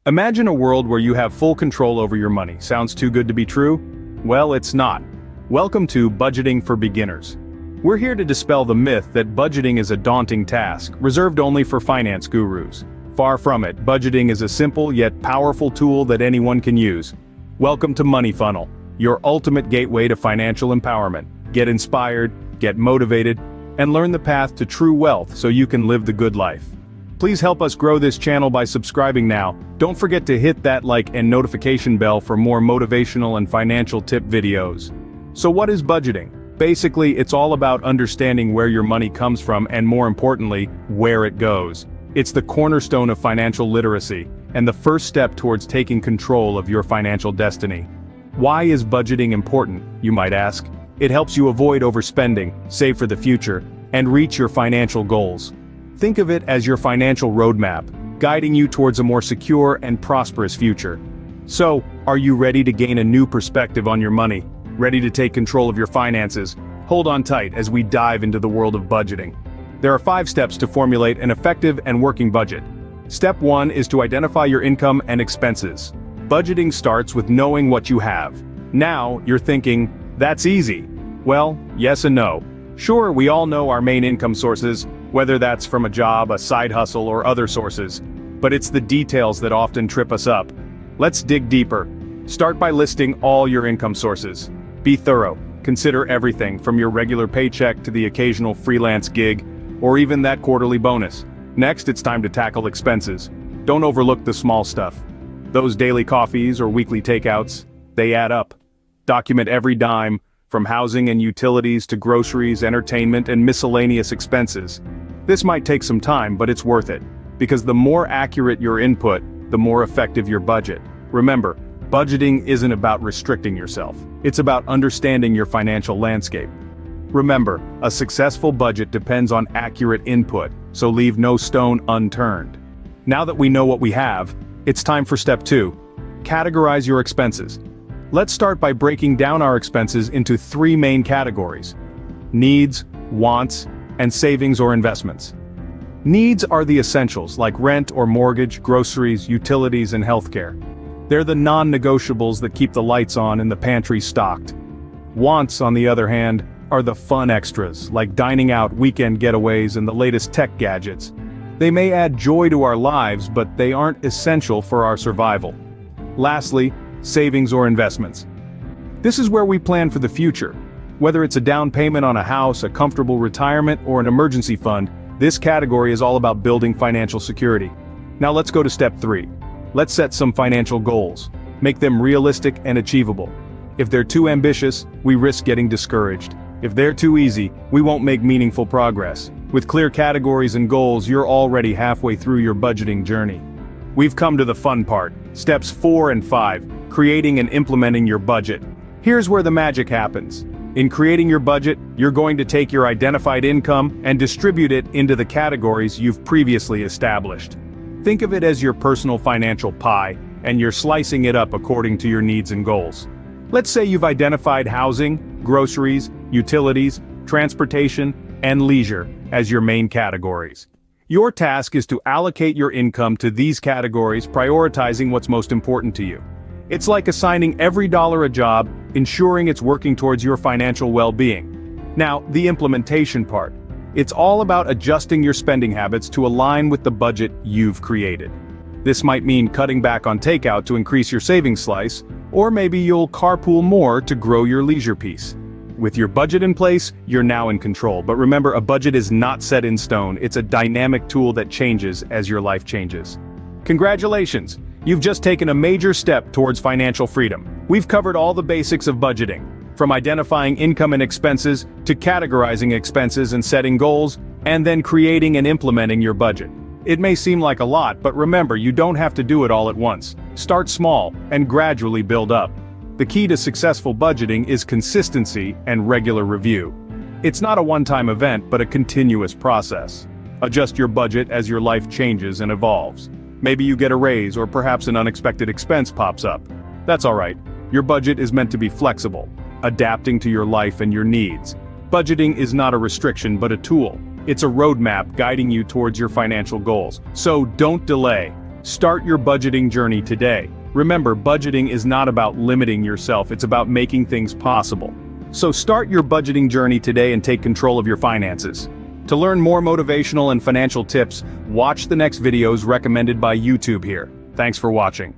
Imagine a world where you have full control over your money. Sounds too good to be true? Well, it's not. Welcome to Budgeting for Beginners. We're here to dispel the myth that budgeting is a daunting task, reserved only for finance gurus. Far from it, budgeting is a simple yet powerful tool that anyone can use. Welcome to Money Funnel, your ultimate gateway to financial empowerment. Get inspired, get motivated, and learn the path to true wealth so you can live the good life. Please help us grow this channel by subscribing now. Don't forget to hit that like and notification bell for more motivational and financial tip videos. So what is budgeting? Basically, it's all about understanding where your money comes from and, more importantly, where it goes. It's the cornerstone of financial literacy, and the first step towards taking control of your financial destiny. Why is budgeting important, you might ask? It helps you avoid overspending, save for the future, and reach your financial goals. Think of it as your financial roadmap, guiding you towards a more secure and prosperous future. So, are you ready to gain a new perspective on your money? Ready to take control of your finances? Hold on tight as we dive into the world of budgeting. There are 5 steps to formulate an effective and working budget. Step 1 is to identify your income and expenses. Budgeting starts with knowing what you have. Now, you're thinking, that's easy. Well, yes and no. Sure, we all know our main income sources, whether that's from a job, a side hustle, or other sources. But it's the details that often trip us up. Let's dig deeper. Start by listing all your income sources. Be thorough. Consider everything from your regular paycheck to the occasional freelance gig, or even that quarterly bonus. Next, it's time to tackle expenses. Don't overlook the small stuff. Those daily coffees or weekly takeouts, they add up. Document every dime, from housing and utilities to groceries, entertainment, and miscellaneous expenses. This might take some time, but it's worth it, because the more accurate your input, the more effective your budget. Remember, budgeting isn't about restricting yourself. It's about understanding your financial landscape. Remember, a successful budget depends on accurate input, so leave no stone unturned. Now that we know what we have, it's time for step 2. Categorize your expenses. Let's start by breaking down our expenses into 3 main categories: needs, wants, and savings or investments. Needs are the essentials like rent or mortgage, groceries, utilities, and healthcare. They're the non-negotiables that keep the lights on and the pantry stocked. Wants, on the other hand, are the fun extras like dining out, weekend getaways, and the latest tech gadgets. They may add joy to our lives, but they aren't essential for our survival. Lastly, savings or investments. This is where we plan for the future. Whether it's a down payment on a house, a comfortable retirement, or an emergency fund, this category is all about building financial security. Now let's go to step 3. Let's set some financial goals. Make them realistic and achievable. If they're too ambitious, we risk getting discouraged. If they're too easy, we won't make meaningful progress. With clear categories and goals, you're already halfway through your budgeting journey. We've come to the fun part, steps 4 and 5, creating and implementing your budget. Here's where the magic happens. In creating your budget, you're going to take your identified income and distribute it into the categories you've previously established. Think of it as your personal financial pie, and you're slicing it up according to your needs and goals. Let's say you've identified housing, groceries, utilities, transportation, and leisure as your main categories. Your task is to allocate your income to these categories, prioritizing what's most important to you. It's like assigning every dollar a job, ensuring it's working towards your financial well-being. Now, the implementation part. It's all about adjusting your spending habits to align with the budget you've created. This might mean cutting back on takeout to increase your savings slice, or maybe you'll carpool more to grow your leisure piece. With your budget in place, you're now in control. But remember, a budget is not set in stone. It's a dynamic tool that changes as your life changes. Congratulations! You've just taken a major step towards financial freedom. We've covered all the basics of budgeting, from identifying income and expenses, to categorizing expenses and setting goals, and then creating and implementing your budget. It may seem like a lot, but remember, you don't have to do it all at once. Start small, and gradually build up. The key to successful budgeting is consistency and regular review. It's not a one-time event, but a continuous process. Adjust your budget as your life changes and evolves. Maybe you get a raise, or perhaps an unexpected expense pops up. That's alright. Your budget is meant to be flexible, adapting to your life and your needs. Budgeting is not a restriction but a tool. It's a roadmap guiding you towards your financial goals. So don't delay. Start your budgeting journey today. Remember, budgeting is not about limiting yourself, it's about making things possible. So start your budgeting journey today and take control of your finances. To learn more motivational and financial tips, watch the next videos recommended by YouTube here. Thanks for watching.